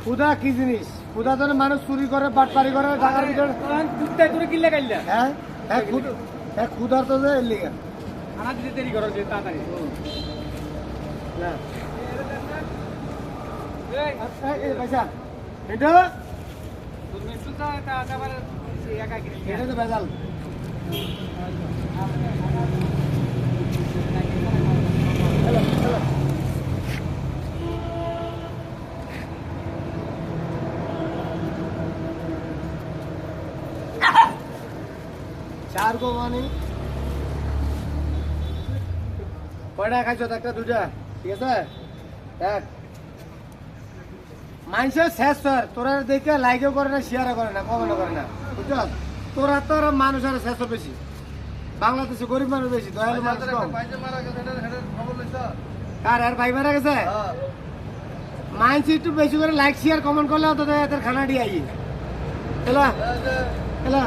খুদা কি জিনিস? খুদা তো মানুষ চুরি করে, বাটপারি করে, ঢাকার ভিতরে হ্যাঁ খুদার তো লিগা দেরি করো যে তাড়াতাড়ি পয়সা এটা এটা তো বেজাল চার গো মানে কয়টা খাইছো? একটা দুটা, ঠিক আছে। এক মানুষের শেষ স্যার তোরা দেখে লাইকও করে না, শেয়ারও করে না, কমেন্টও করে না, বুঝছ? তোরা তো মানুষ আর শেষ বেশি, বাংলাদেশে গরিব মানুষ বেশি, দয়ালু মানুষ কম। কার আর ভাই মারা গেছে? মানুষ একটু বেশি করে লাইক শেয়ার কমেন্ট করলে তো এদের খানা দিয়ে আই এলা এলা